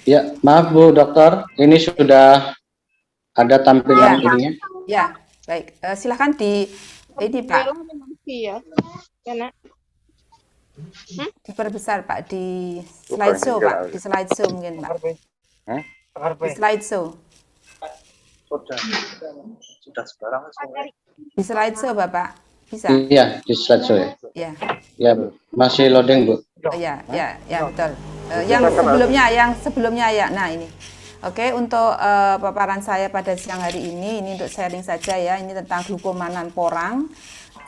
Ya, maaf Bu Dokter, ini sudah ada tampilan ininya. Ya, baik. Silahkan ini Pak, Iya, karena diperbesar Pak di slideshow Pak, di slideshow mungkin Pak, di slideshow, Sudah sekarang. di slideshow Bapak, bisa? Iya, di slideshow ya. Ya, Ya, masih loading Bu. ya betul. Yang sebelumnya ya. Nah ini. Oke, untuk paparan saya pada siang hari ini untuk sharing saja ya. Ini tentang glukomanan porang.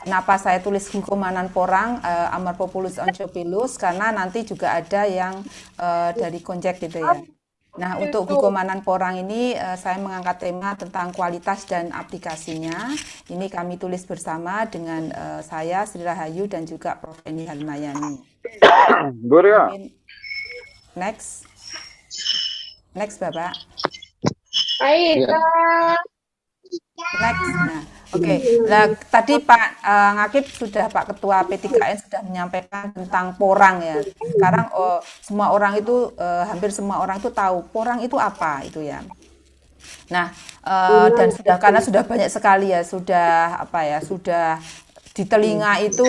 Kenapa saya tulis glukomanan porang Amorphopulus onchopilus? Karena nanti juga ada yang dari konjek gitu ya. Nah, untuk glukomanan porang ini saya mengangkat tema tentang kualitas dan aplikasinya. Ini kami tulis bersama dengan saya Sri Rahayu dan juga Prof. Eni Halmayani. Next. Next, Bapak. baik. Iya. Next. Nah, oke. Nah, tadi Pak Ngakib sudah, Pak Ketua P3N sudah menyampaikan tentang porang ya. Sekarang semua orang itu hampir semua orang itu tahu porang itu apa itu ya. Nah, dan karena sudah banyak sekali ya, sudah di telinga itu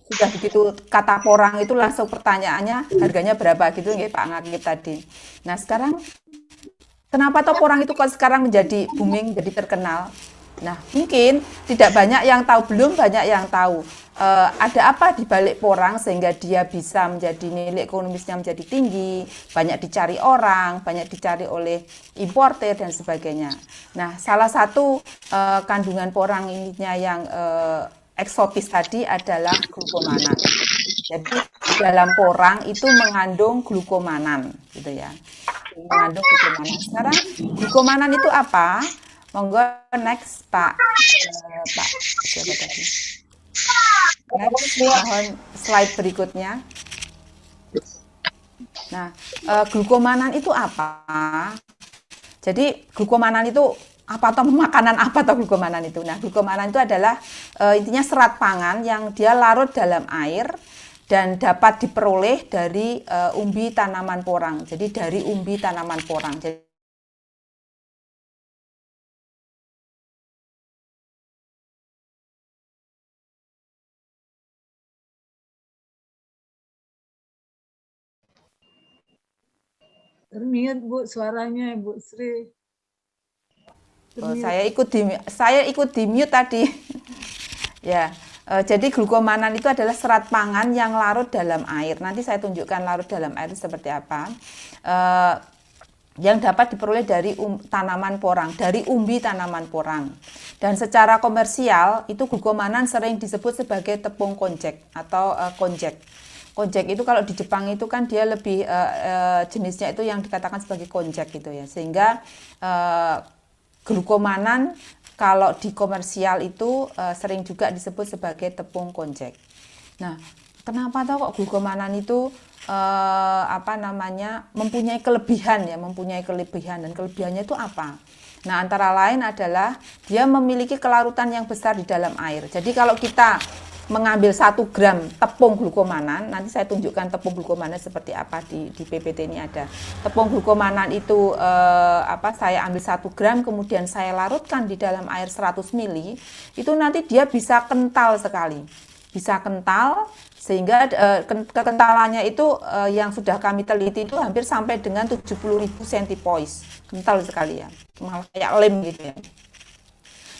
sudah begitu kata porang itu langsung pertanyaannya harganya berapa gitu nggih Pak Ngakib tadi. Nah, sekarang kenapa toh porang itu kok sekarang menjadi booming, jadi terkenal? Nah, mungkin tidak banyak yang tahu, belum banyak yang tahu ada apa di balik porang sehingga dia bisa menjadi nilai ekonomisnya menjadi tinggi, banyak dicari orang, banyak dicari oleh importer dan sebagainya. Nah, salah satu kandungan porang ininya yang eksotis tadi adalah glukomanan. Jadi dalam porang itu mengandung glukomanan, gitu ya. Mengandung glukomanan. Sekarang glukomanan itu apa? Monggo next Pak. Pak siapa tadi? Next, mohon slide berikutnya. Nah, glukomanan itu apa? Jadi glukomanan itu apa atau makanan apa atau glukomanan itu? Nah, glukomanan itu adalah intinya serat pangan yang dia larut dalam air dan dapat diperoleh dari umbi tanaman porang. Jadi dari umbi tanaman porang. Jadi Termute Bu suaranya Bu Sri. saya ikut di mute tadi. Ya. Jadi glukomanan itu adalah serat pangan yang larut dalam air. Nanti saya tunjukkan larut dalam air itu seperti apa. Yang dapat diperoleh dari tanaman porang, dari umbi tanaman porang. Dan secara komersial itu glukomanan sering disebut sebagai tepung konjek atau konjek. Konjek itu kalau di Jepang itu kan dia lebih jenisnya itu yang dikatakan sebagai konjek gitu ya. Sehingga glukomanan kalau di komersial itu sering juga disebut sebagai tepung konjek. Nah, kenapa tahu kok glukomanan itu mempunyai kelebihan ya, dan kelebihannya itu apa? Nah, antara lain adalah dia memiliki kelarutan yang besar di dalam air. Jadi kalau kita mengambil 1 gram tepung glukomanan, nanti saya tunjukkan tepung glukomanan seperti apa di PPT ini ada. Tepung glukomanan itu saya ambil 1 gram kemudian saya larutkan di dalam air 100 ml, itu nanti dia bisa kental sekali. Bisa kental sehingga kekentalannya itu yang sudah kami teliti itu hampir sampai dengan 70.000 centipoise. Kental sekali ya. Malah kayak lem gitu ya.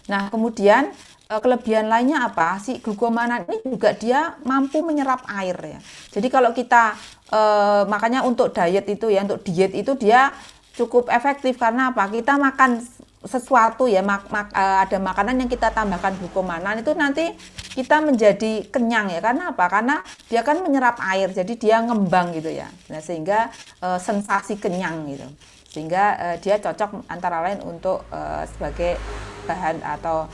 Nah, kemudian kelebihan lainnya apa? Si glukomanan ini juga dia mampu menyerap air ya. Jadi kalau kita makanya untuk diet itu dia cukup efektif karena apa? Kita makan sesuatu ya, ada makanan yang kita tambahkan glukomanan itu nanti kita menjadi kenyang ya. Karena apa? Karena dia kan menyerap air, jadi dia ngembang gitu ya. Nah, sehingga sensasi kenyang gitu. Sehingga dia cocok antara lain untuk sebagai bahan atau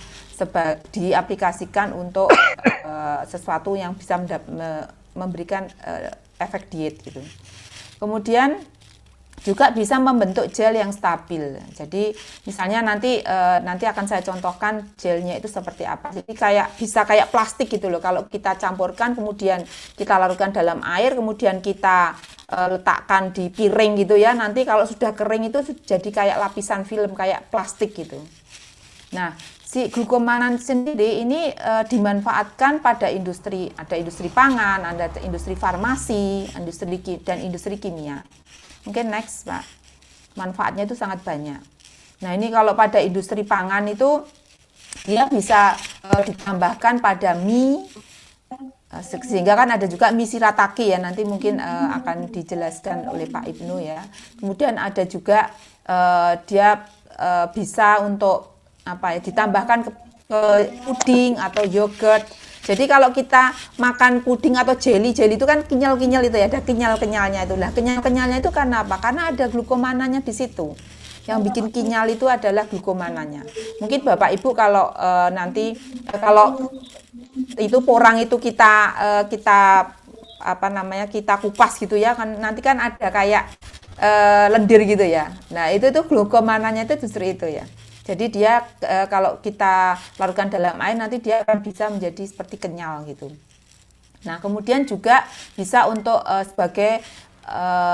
diaplikasikan untuk sesuatu yang bisa memberikan efek diet gitu. Kemudian juga bisa membentuk gel yang stabil. Jadi misalnya nanti akan saya contohkan gelnya itu seperti apa. Jadi bisa kayak plastik gitu loh. Kalau kita campurkan kemudian kita larutkan dalam air, kemudian kita letakkan di piring gitu ya. Nanti kalau sudah kering itu jadi kayak lapisan film, kayak plastik gitu. Nah, si glukomanan sendiri ini dimanfaatkan pada industri, ada industri pangan, ada industri farmasi, dan industri kimia. Mungkin next, Pak. Manfaatnya itu sangat banyak. Nah, ini kalau pada industri pangan itu dia bisa ditambahkan pada mie, sehingga kan ada juga mie shirataki ya, nanti mungkin akan dijelaskan oleh Pak Ibnu ya. Kemudian ada juga dia bisa untuk ditambahkan ke puding atau yogurt. Jadi kalau kita makan puding atau jelly itu kan kenyal-kenyal itu ya, ada kenyal-kenyalnya itu. Lah kenyal-kenyalnya itu karena apa? Karena ada glukomananya di situ. Yang bikin kenyal itu adalah glukomananya. Mungkin Bapak Ibu kalau nanti kalau itu porang itu kita kupas gitu ya, kan nanti kan ada kayak lendir gitu ya. Nah, itu glukomananya itu justru itu ya. Jadi dia kalau kita larutkan dalam air nanti dia akan bisa menjadi seperti kenyal gitu. Nah, kemudian juga bisa untuk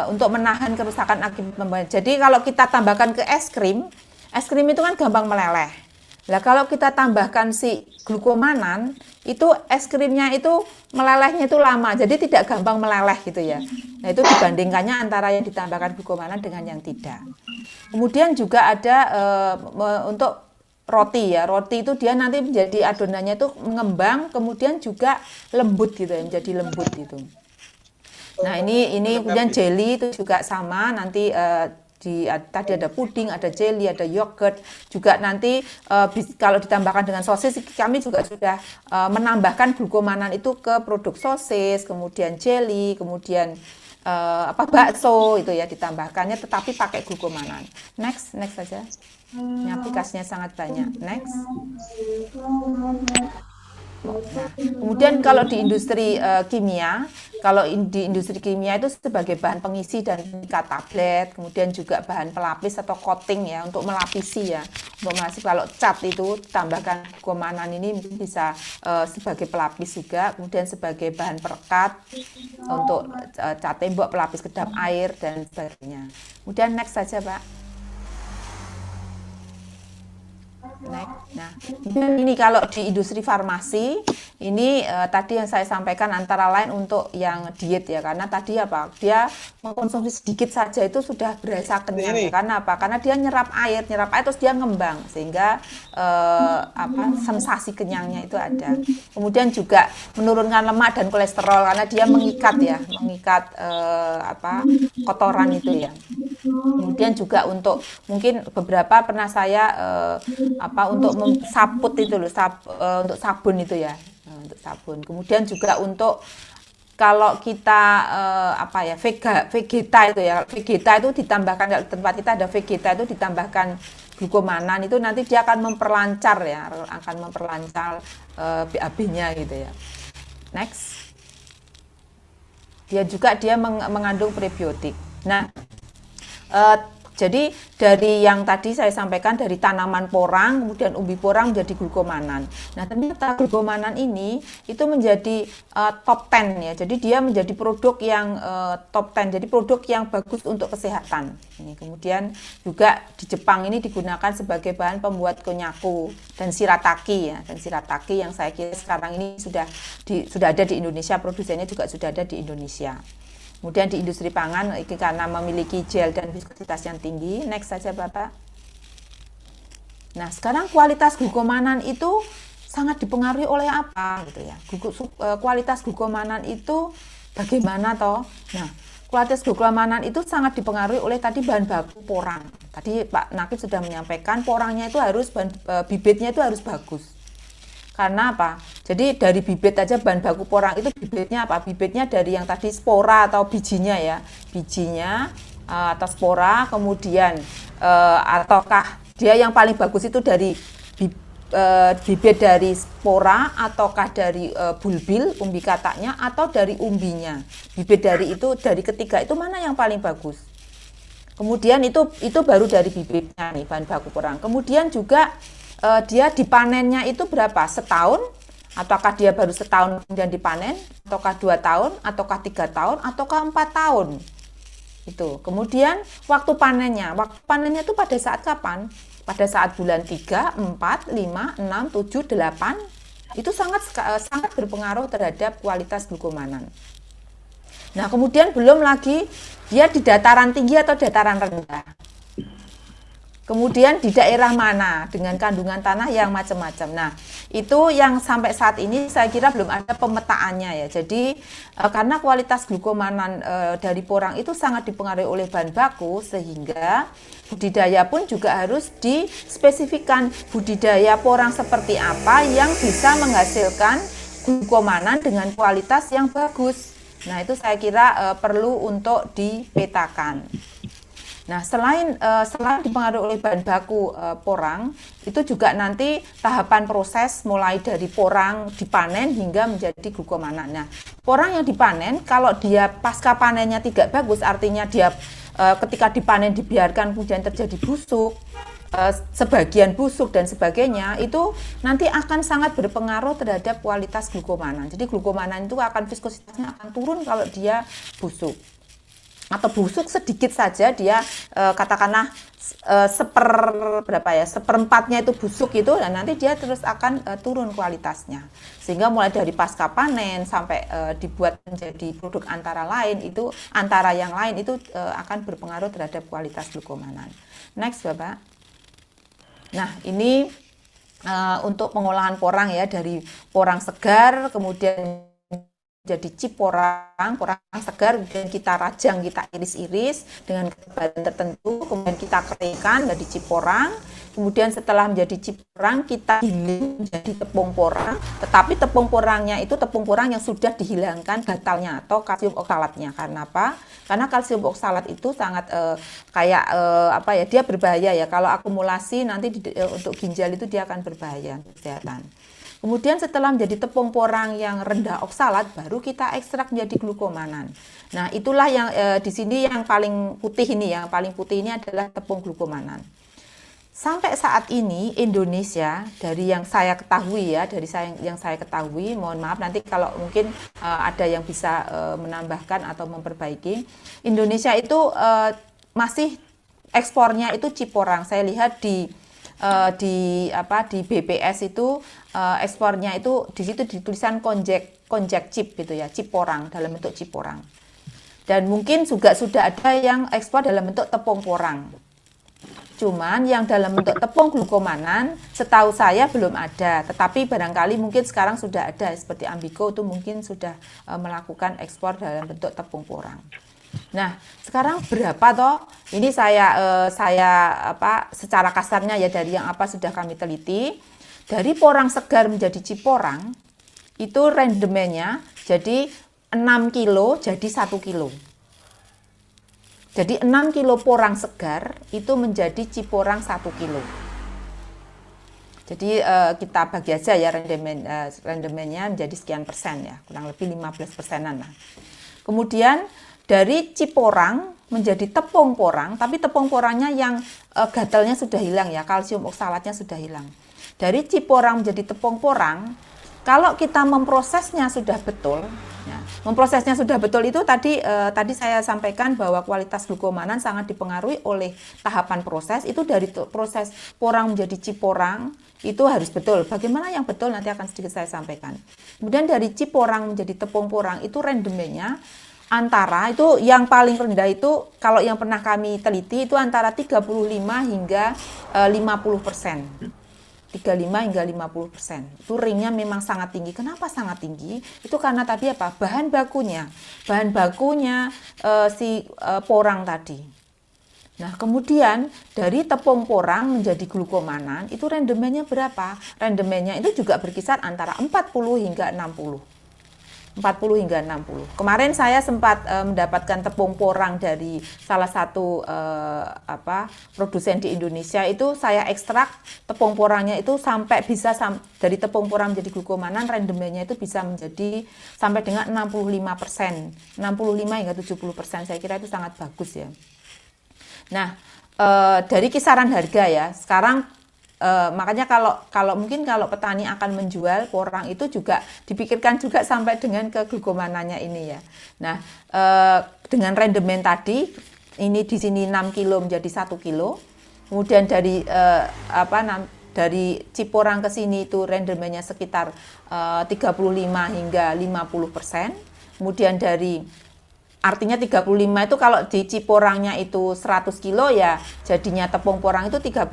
untuk menahan kerusakan akibat pembakaran. Jadi kalau kita tambahkan ke es krim itu kan gampang meleleh. Nah, kalau kita tambahkan si glukomanan, itu es krimnya itu melelehnya itu lama, jadi tidak gampang meleleh gitu ya. Nah, itu dibandingkannya antara yang ditambahkan glukomanan dengan yang tidak. Kemudian juga ada untuk roti ya. Roti itu dia nanti menjadi adonannya itu mengembang, kemudian juga lembut gitu ya, menjadi lembut gitu. Nah, ini kemudian jelly itu juga sama, nanti tadi ada puding, ada jelly, ada yogurt. Juga nanti kalau ditambahkan dengan sosis, kami juga sudah menambahkan glukomanan itu ke produk sosis, kemudian jelly, kemudian bakso itu ya ditambahkannya, tetapi pakai glukomanan. Next saja. Ini aplikasinya sangat banyak. Next. Nah, kemudian kalau di industri kimia, itu sebagai bahan pengisi dan pengikat tablet, kemudian juga bahan pelapis atau coating ya, untuk melapisi ya. Untuk melapisi, kalau cat itu tambahkan glukomanan ini bisa sebagai pelapis juga, kemudian sebagai bahan perekat untuk cat tembok, pelapis kedap air dan sebagainya. Kemudian next saja, Pak. Nah, ini kalau di industri farmasi ini tadi yang saya sampaikan antara lain untuk yang diet ya, karena tadi apa, dia mengkonsumsi sedikit saja itu sudah berasa kenyang ya. Karena apa? Karena dia nyerap air terus dia ngembang sehingga sensasi kenyangnya itu ada. Kemudian juga menurunkan lemak dan kolesterol karena dia mengikat kotoran itu ya. Kemudian juga untuk mungkin beberapa pernah saya untuk saput itu loh, untuk sabun itu ya, untuk sabun. Kemudian juga untuk kalau kita vegeta itu ya, vegeta itu ditambahkan, kalau tempat kita ada vegeta itu ditambahkan glukomanan, itu nanti dia akan memperlancar BAB-nya gitu ya. Next. Dia mengandung prebiotik. Nah, jadi dari yang tadi saya sampaikan, dari tanaman porang, kemudian umbi porang menjadi glukomanan. Nah, ternyata glukomanan ini itu menjadi top 10 ya. Jadi dia menjadi produk yang top 10, jadi produk yang bagus untuk kesehatan. Ini kemudian juga di Jepang ini digunakan sebagai bahan pembuat konnyaku dan shirataki ya. Dan shirataki yang saya kira sekarang ini sudah ada di Indonesia, produsennya juga sudah ada di Indonesia. Kemudian di industri pangan karena memiliki gel dan viskositas yang tinggi. Next saja Bapak. Nah, sekarang kualitas glukomanan itu sangat dipengaruhi oleh apa gitu ya. Kualitas glukomanan itu bagaimana toh? Nah, kualitas glukomanan itu sangat dipengaruhi oleh tadi bahan baku porang. Tadi Pak Nakib sudah menyampaikan porangnya itu harus bibitnya itu harus bagus. Karena apa? Jadi dari bibit aja bahan baku porang itu bibitnya apa? Bibitnya dari yang tadi spora atau bijinya ya. Bijinya atau spora, kemudian ataukah dia yang paling bagus itu dari bibit dari spora ataukah dari bulbil, umbi kataknya, atau dari umbinya. Bibit dari ketiga itu mana yang paling bagus? Kemudian itu baru dari bibitnya nih bahan baku porang. Kemudian juga dia dipanennya itu berapa? Setahun? Ataukah dia baru setahun kemudian dipanen? Ataukah 2 tahun? Ataukah 3 tahun? Ataukah 4 tahun? Itu. Kemudian waktu panennya itu pada saat kapan? Pada saat bulan 3, 4, 5, 6, 7, 8. Itu sangat berpengaruh terhadap kualitas glukomanan. Nah, kemudian belum lagi dia di dataran tinggi atau dataran rendah. Kemudian di daerah mana dengan kandungan tanah yang macam-macam. Nah, itu yang sampai saat ini saya kira belum ada pemetaannya ya. Jadi karena kualitas glukomanan dari porang itu sangat dipengaruhi oleh bahan baku, sehingga budidaya pun juga harus dispesifikkan budidaya porang seperti apa yang bisa menghasilkan glukomanan dengan kualitas yang bagus. Nah, itu saya kira perlu untuk dipetakan. Nah, selain dipengaruhi oleh bahan baku porang, itu juga nanti tahapan proses mulai dari porang dipanen hingga menjadi glukomanan. Nah, porang yang dipanen kalau dia pasca panennya tidak bagus, artinya dia ketika dipanen dibiarkan kemudian terjadi busuk, sebagian busuk dan sebagainya, itu nanti akan sangat berpengaruh terhadap kualitas glukomanan. Jadi glukomanan itu viskositasnya akan turun kalau dia busuk. Atau busuk sedikit saja dia katakanlah seperempatnya itu busuk itu, dan nanti dia terus akan turun kualitasnya, sehingga mulai dari pasca panen sampai dibuat menjadi produk antara yang lain itu akan berpengaruh terhadap kualitas glukomanan. Next Bapak. Nah, ini untuk pengolahan porang ya, dari porang segar kemudian jadi chip porang segar, kemudian kita rajang, kita iris-iris dengan ketebalan tertentu, kemudian kita keringkan menjadi chip porang. Kemudian setelah menjadi chip porang, kita giling menjadi tepung porang, tetapi tepung porangnya itu tepung porang yang sudah dihilangkan gatalnya atau kalsium oksalatnya. Karena apa? Karena kalsium oksalat itu sangat dia berbahaya ya. Kalau akumulasi nanti untuk ginjal itu dia akan berbahaya untuk kesehatan. Kemudian setelah menjadi tepung porang yang rendah oksalat, baru kita ekstrak menjadi glukomanan. Nah, itulah yang di sini yang paling putih ini, adalah tepung glukomanan. Sampai saat ini Indonesia, dari yang saya ketahui, mohon maaf nanti kalau mungkin ada yang bisa menambahkan atau memperbaiki. Indonesia itu masih ekspornya itu chip porang. Saya lihat di BPS itu ekspornya itu di situ ditulisan konjak chip gitu ya, chip porang dalam bentuk chip porang. Dan mungkin juga sudah ada yang ekspor dalam bentuk tepung porang. Cuman yang dalam bentuk tepung glukomanan setahu saya belum ada, tetapi barangkali mungkin sekarang sudah ada, seperti Ambico itu mungkin sudah melakukan ekspor dalam bentuk tepung porang. Nah, sekarang berapa toh? Ini saya secara kasarnya ya, dari yang sudah kami teliti, dari porang segar menjadi chip porang itu rendemennya jadi 6 kilo jadi 1 kilo. Jadi 6 kilo porang segar itu menjadi chip porang 1 kilo. Jadi kita bagi aja ya rendemennya menjadi sekian persen ya, kurang lebih 15%-an lah. Kemudian dari chip porang menjadi tepung porang, tapi tepung porangnya yang gatalnya sudah hilang ya, kalsium oksalatnya sudah hilang. Dari chip porang menjadi tepung porang, kalau kita memprosesnya sudah betul, ya, itu tadi saya sampaikan bahwa kualitas glukomanan sangat dipengaruhi oleh tahapan proses. Itu dari proses porang menjadi chip porang itu harus betul. Bagaimana yang betul nanti akan sedikit saya sampaikan. Kemudian dari chip porang menjadi tepung porang itu rendemennya antara itu yang paling rendah itu kalau yang pernah kami teliti itu antara 35 hingga 50%. 35 hingga 50%. Itu ringnya memang sangat tinggi. Kenapa sangat tinggi? Itu karena tadi bahan bakunya porang tadi. Nah, kemudian dari tepung porang menjadi glukomanan itu rendemennya berapa? Rendemennya itu juga berkisar antara 40 hingga 60. Kemarin saya sempat mendapatkan tepung porang dari salah satu produsen di Indonesia. Itu saya ekstrak tepung porangnya itu sampai bisa dari tepung porang menjadi glukomanan, rendemennya itu bisa menjadi sampai dengan 65%, 65 hingga 70%. Saya kira itu sangat bagus ya. Nah, dari kisaran harga ya, sekarang makanya kalau mungkin kalau petani akan menjual porang itu juga dipikirkan juga sampai dengan ke glukomanannya ini ya. Nah, dengan rendemen tadi ini di sini 6 kilo menjadi 1 kilo. Kemudian dari dari Ciporang ke sini itu rendemennya sekitar 35 hingga 50%. Kemudian dari artinya 35 itu kalau di Ciporangnya itu 100 kilo ya jadinya tepung porang itu 35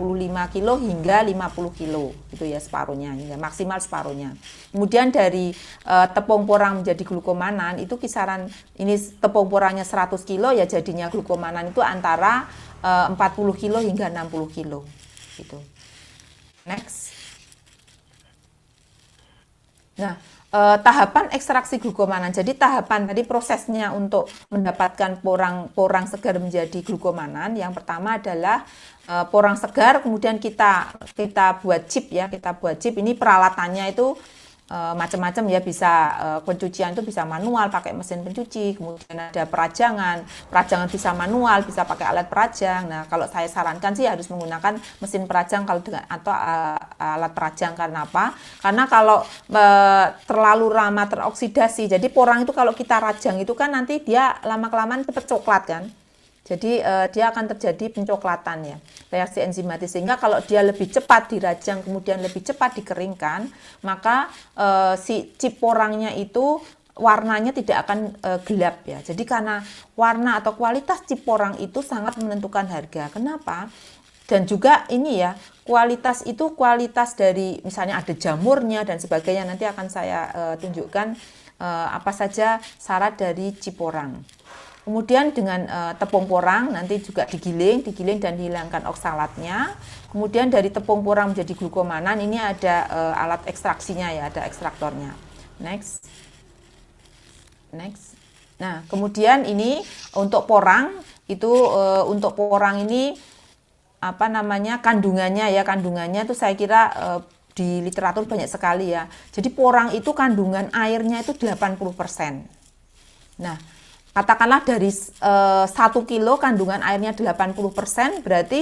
kilo hingga 50 kilo itu ya separuhnya hingga maksimal separuhnya. Kemudian dari tepung porang menjadi glukomanan itu kisaran ini tepung porangnya 100 kilo ya jadinya glukomanan itu antara 40 kilo hingga 60 kilo gitu. Next. Nah, tahapan ekstraksi glukomanan. Jadi tahapan tadi prosesnya untuk mendapatkan porang segar menjadi glukomanan. Yang pertama adalah porang segar, kemudian kita buat chip ya, kita buat chip. Ini peralatannya itu macam-macam ya, bisa pencucian itu bisa manual pakai mesin pencuci, kemudian ada perajangan bisa manual, bisa pakai alat perajang. Nah, kalau saya sarankan sih harus menggunakan mesin perajang kalau dengan atau alat perajang. Karena apa? Karena kalau terlalu lama teroksidasi, jadi porang itu kalau kita rajang itu kan nanti dia lama-kelamaan cepat coklat kan. Jadi dia akan terjadi pencoklatan ya, reaksi enzimatis, sehingga kalau dia lebih cepat dirajang kemudian lebih cepat dikeringkan, maka si chip porangnya itu warnanya tidak akan gelap ya. Jadi karena warna atau kualitas chip porang itu sangat menentukan harga. Kenapa? Dan juga ini ya, kualitas itu kualitas dari misalnya ada jamurnya dan sebagainya. Nanti akan saya tunjukkan apa saja syarat dari chip porang. Kemudian dengan tepung porang nanti juga digiling dan dihilangkan oksalatnya. Kemudian dari tepung porang menjadi glukomanan ini ada alat ekstraksinya ya, ada ekstraktornya. Next. Nah, kemudian ini untuk porang itu untuk porang ini apa namanya kandungannya itu saya kira di literatur banyak sekali ya. Jadi porang itu kandungan airnya itu 80%. Nah, katakanlah dari 1 kilo kandungan airnya 80%, berarti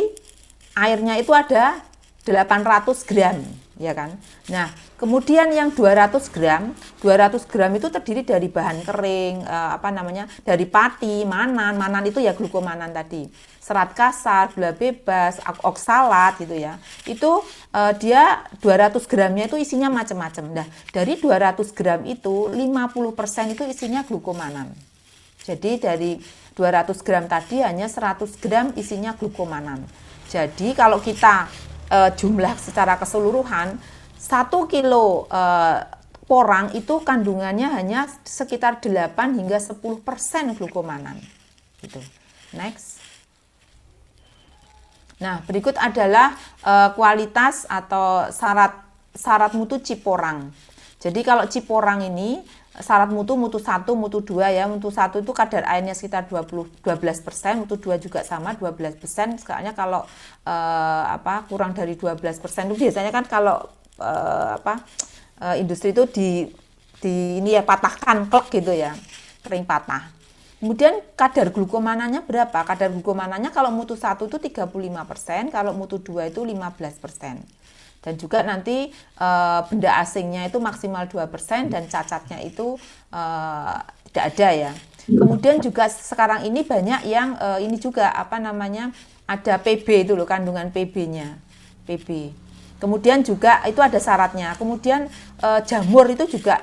airnya itu ada 800 gram, ya kan? Nah, kemudian yang 200 gram itu terdiri dari bahan kering, dari pati, manan itu ya glukomanan tadi, serat kasar, gula bebas, oksalat gitu ya. Itu dia 200 gramnya itu isinya macam-macam. Nah, dari 200 gram itu 50% itu isinya glukomanan. Jadi dari 200 gram tadi hanya 100 gram isinya glukomanan. Jadi kalau kita jumlah secara keseluruhan 1 kilo porang itu kandungannya hanya sekitar 8 hingga 10% glukomanan. Gitu. Next. Nah, berikut adalah kualitas atau syarat mutu chip porang. Jadi kalau chip porang ini syarat mutu 1, mutu 2 ya. Mutu 1 itu kadar airnya sekitar 12%, mutu 2 juga sama 12%. Soalnya kalau kurang dari 12% itu biasanya kan kalau industri itu di ini ya patahkan klek gitu ya, kering patah. Kemudian kadar glukomanannya berapa? Kadar glukomanannya kalau mutu 1 itu 35%, kalau mutu 2 itu 15%. Dan juga nanti benda asingnya itu maksimal 2% dan cacatnya itu tidak ada ya. Kemudian juga sekarang ini banyak yang ini juga ada PB itu loh, kandungan PB-nya. PB. Kemudian juga itu ada syaratnya. Kemudian jamur itu juga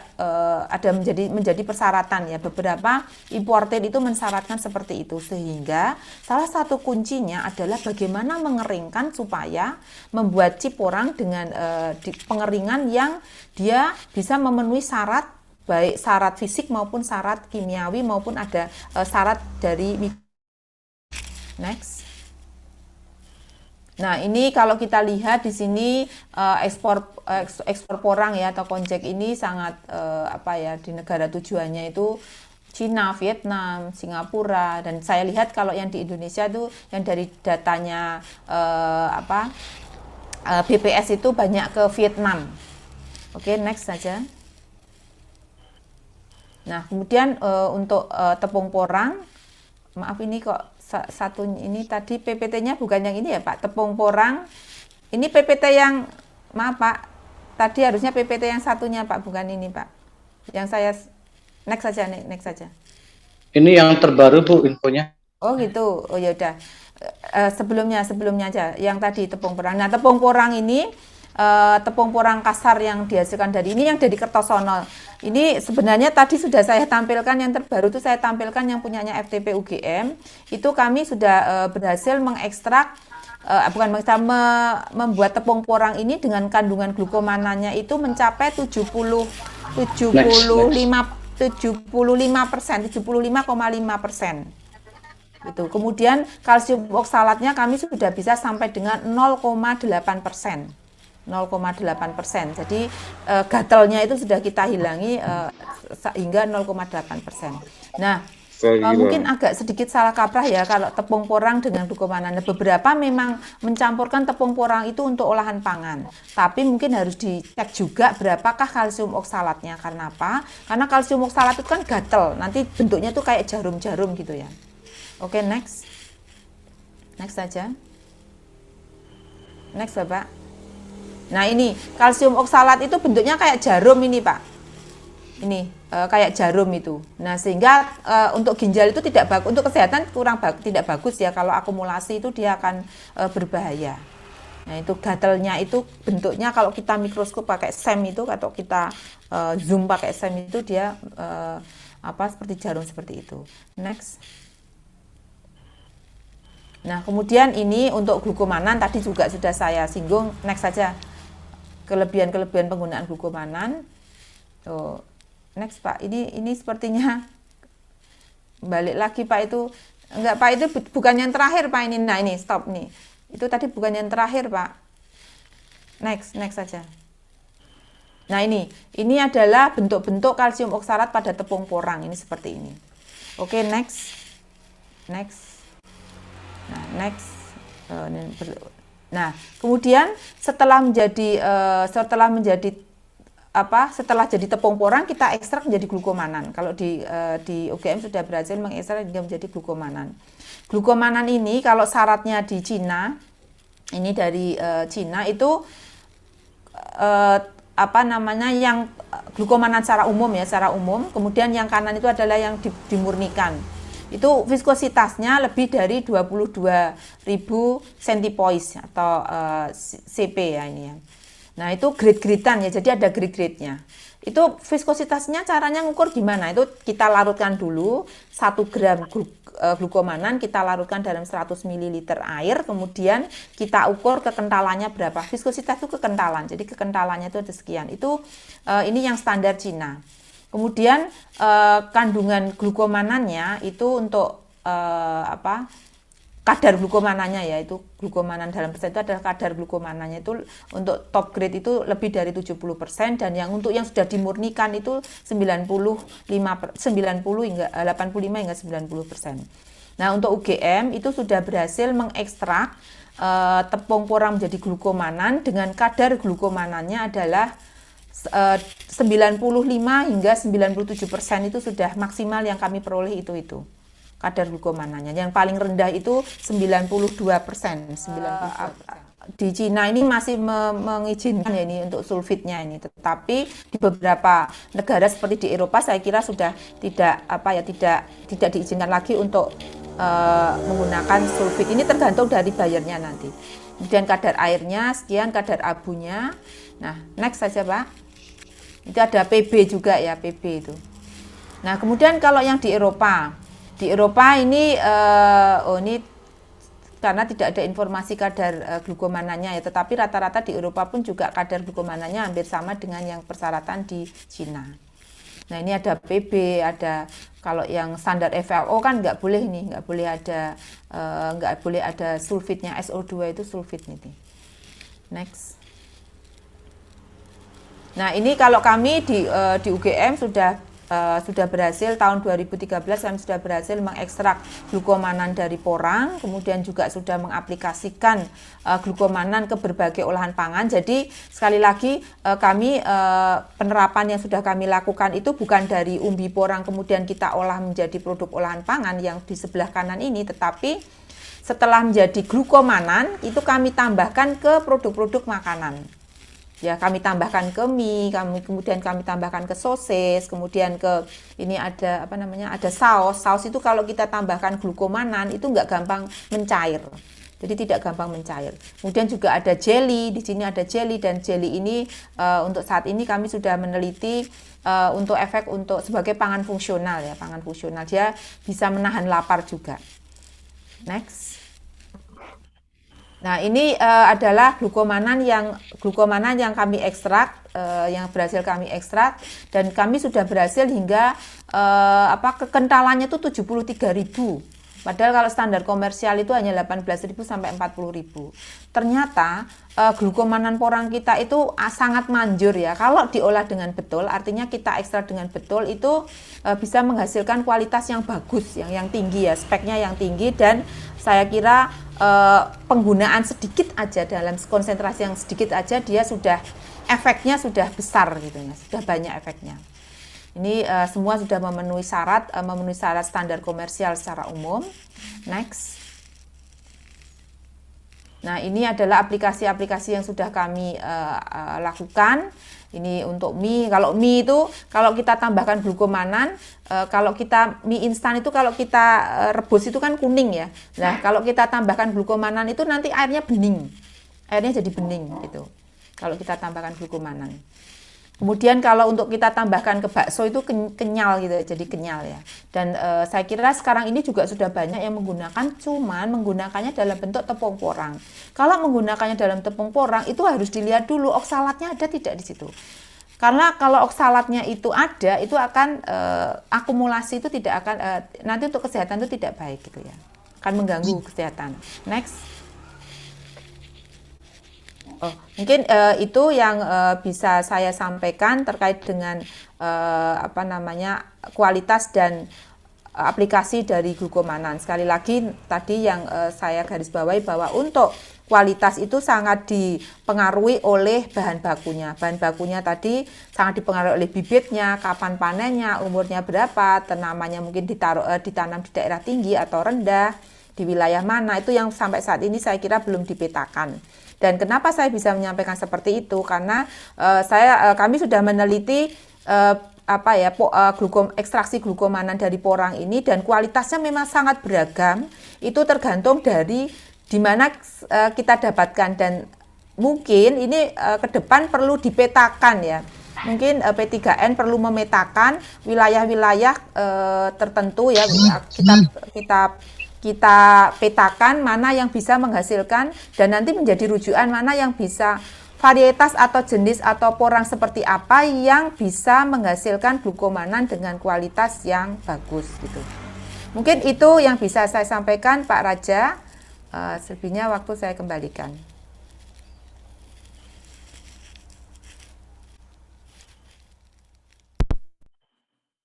ada menjadi persyaratan ya. Beberapa importer itu mensyaratkan seperti itu, sehingga salah satu kuncinya adalah bagaimana mengeringkan supaya membuat chip porang dengan pengeringan yang dia bisa memenuhi syarat, baik syarat fisik maupun syarat kimiawi maupun ada syarat dari. Next. Nah, ini kalau kita lihat di sini ekspor porang ya atau konjek ini sangat di negara tujuannya itu Cina, Vietnam, Singapura, dan saya lihat kalau yang di Indonesia itu yang dari datanya BPS itu banyak ke Vietnam. Oke, next saja. Nah, kemudian untuk tepung porang, maaf ini kok satu ini tadi PPT-nya bukan yang ini ya Pak, tepung porang. Ini PPT yang, maaf Pak, tadi harusnya PPT yang satunya Pak, bukan ini Pak. Yang saya, next saja. Ini yang terbaru Bu infonya. Oh gitu, oh ya udah. Sebelumnya aja, yang tadi tepung porang. Nah tepung porang ini, tepung porang kasar yang dihasilkan dari ini yang dari Kertosono. Ini sebenarnya tadi sudah saya tampilkan, yang terbaru itu saya tampilkan yang punyanya FTP UGM. Itu kami sudah berhasil mengekstrak, membuat tepung porang ini dengan kandungan glukomananya itu mencapai 75,5%. Itu. Kemudian kalsium oksalatnya kami sudah bisa sampai dengan 0,8%. 0,8%. Jadi gatalnya itu sudah kita hilangi hingga 0,8%. Nah, mungkin agak sedikit salah kaprah ya kalau tepung porang dengan glukomanan. Beberapa memang mencampurkan tepung porang itu untuk olahan pangan. Tapi mungkin harus dicek juga berapakah kalsium oksalatnya. Karena apa? Karena kalsium oksalat itu kan gatal. Nanti bentuknya tuh kayak jarum-jarum gitu ya. Oke, next. Next saja. Next Bapak. Nah ini kalsium oksalat itu bentuknya kayak jarum ini Pak. Ini kayak jarum itu. Nah sehingga untuk ginjal itu tidak bagus, untuk kesehatan tidak bagus ya, kalau akumulasi itu dia akan berbahaya. Nah itu gatalnya itu bentuknya kalau kita mikroskop pakai SEM itu, atau kita zoom pakai SEM itu dia seperti jarum seperti itu. Next. Nah kemudian ini untuk glukomanan tadi juga sudah saya singgung. Next saja. Kelebihan penggunaan glukomanan. Tuh. Next Pak, ini sepertinya balik lagi Pak, itu enggak Pak, itu bukan yang terakhir Pak ini. Nah ini stop nih. Itu tadi bukan yang terakhir Pak. Next saja. Nah ini adalah bentuk-bentuk kalsium oksalat pada tepung porang, ini seperti ini. Oke, next. Nah, next. Nah, kemudian setelah jadi tepung porang kita ekstrak menjadi glukomanan. Kalau di UGM sudah berhasil mengekstrak hingga menjadi glukomanan. Glukomanan ini kalau syaratnya di Cina, ini dari Cina itu yang glukomanan secara umum, kemudian yang kanan itu adalah yang dimurnikan. Itu viskositasnya lebih dari 22.000 centipoise atau CP ya ini ya. Nah itu grade-gradean ya, jadi ada grade-grade-nya. Itu viskositasnya caranya ngukur gimana? Itu kita larutkan dulu 1 gram glukomanan, kita larutkan dalam 100 ml air, kemudian kita ukur kekentalannya berapa. Viskositas itu kekentalan, jadi kekentalannya itu ada sekian. Itu ini yang standar Cina. Kemudian kandungan glukomanannya itu untuk kadar glukomanannya ya, itu glukomanan dalam persen itu adalah kadar glukomanannya itu untuk top grade itu lebih dari 70%, dan untuk yang sudah dimurnikan itu 85 hingga 90%. Nah, untuk UGM itu sudah berhasil mengekstrak tepung porang menjadi glukomanan dengan kadar glukomanannya adalah 95 hingga 97% itu sudah maksimal yang kami peroleh itu kadar glukomanannya. Yang paling rendah itu 92%. Di Cina ini masih mengizinkan ya ini untuk sulfitnya ini, tetapi di beberapa negara seperti di Eropa saya kira sudah tidak diizinkan lagi untuk menggunakan sulfit. Ini tergantung dari bayarnya nanti. Kemudian kadar airnya sekian, kadar abunya. Nah, next saja Pak. Itu ada PB juga ya, PB itu. Nah, kemudian kalau yang di Eropa ini ini karena tidak ada informasi kadar glukomanannya ya, tetapi rata-rata di Eropa pun juga kadar glukomanannya hampir sama dengan yang persyaratan di Cina. Nah, ini ada PB, ada kalau yang standar FLO kan nggak boleh ada sulfitnya, SO2 itu sulfit nih. Next. Nah, ini kalau kami di UGM sudah sudah berhasil tahun 2013 kami sudah berhasil mengekstrak glukomanan dari porang, kemudian juga sudah mengaplikasikan glukomanan ke berbagai olahan pangan. Jadi sekali lagi kami penerapan yang sudah kami lakukan itu bukan dari umbi porang kemudian kita olah menjadi produk olahan pangan yang di sebelah kanan ini, tetapi setelah menjadi glukomanan itu kami tambahkan ke produk-produk makanan. Ya, kami tambahkan ke mie, kemudian kami tambahkan ke sosis, kemudian ke ini ada apa namanya? Ada saus. Saus itu kalau kita tambahkan glukomanan itu nggak gampang mencair. Jadi tidak gampang mencair. Kemudian juga ada jelly, di sini ada jelly dan jelly ini untuk saat ini kami sudah meneliti untuk efek untuk sebagai pangan fungsional ya, pangan fungsional. Dia bisa menahan lapar juga. Next. Nah, ini adalah glukomanan yang kami ekstrak, yang berhasil kami ekstrak, dan kami sudah berhasil hingga kekentalannya itu 73.000. Padahal kalau standar komersial itu hanya 18.000 sampai 40.000. Ternyata glukomanan porang kita itu sangat manjur ya. Kalau diolah dengan betul, artinya kita ekstrak dengan betul itu bisa menghasilkan kualitas yang bagus, yang tinggi ya, speknya yang tinggi, dan saya kira penggunaan sedikit aja dalam konsentrasi yang sedikit aja dia sudah efeknya sudah besar gitu ya, sudah banyak efeknya. Ini semua sudah memenuhi syarat standar komersial secara umum. Next. Nah, ini adalah aplikasi-aplikasi yang sudah kami lakukan. Ini untuk mie. Kalau mie itu kalau kita tambahkan glukomanan, kalau kita mie instan itu kalau kita rebus itu kan kuning ya. Nah, kalau kita tambahkan glukomanan itu nanti airnya bening. Airnya jadi bening gitu. Kalau kita tambahkan glukomanan. Kemudian kalau untuk kita tambahkan ke bakso itu kenyal gitu, jadi kenyal ya. Dan saya kira sekarang ini juga sudah banyak yang menggunakan, cuman menggunakannya dalam bentuk tepung porang. Kalau menggunakannya dalam tepung porang itu harus dilihat dulu oksalatnya ada tidak di situ. Karena kalau oksalatnya itu ada, itu akan akumulasi itu tidak akan nanti untuk kesehatan itu tidak baik gitu ya. Akan mengganggu kesehatan. Next. Mungkin itu yang bisa saya sampaikan terkait dengan kualitas dan aplikasi dari glukomanan. Sekali lagi tadi yang saya garis bawahi bahwa untuk kualitas itu sangat dipengaruhi oleh bahan bakunya. Bahan bakunya tadi sangat dipengaruhi oleh bibitnya, kapan panennya, umurnya berapa, tanamannya mungkin ditanam di daerah tinggi atau rendah, di wilayah mana, itu yang sampai saat ini saya kira belum dipetakan. Dan kenapa saya bisa menyampaikan seperti itu? Karena kami sudah meneliti ekstraksi glukomanan dari porang ini, dan kualitasnya memang sangat beragam. Itu tergantung dari di mana kita dapatkan, dan mungkin ini ke depan perlu dipetakan ya. Mungkin P3N perlu memetakan wilayah-wilayah tertentu ya, kita petakan mana yang bisa menghasilkan dan nanti menjadi rujukan mana yang bisa varietas atau jenis atau porang seperti apa yang bisa menghasilkan glukomanan dengan kualitas yang bagus gitu. Mungkin itu yang bisa saya sampaikan Pak Raja. Selebihnya waktu saya kembalikan.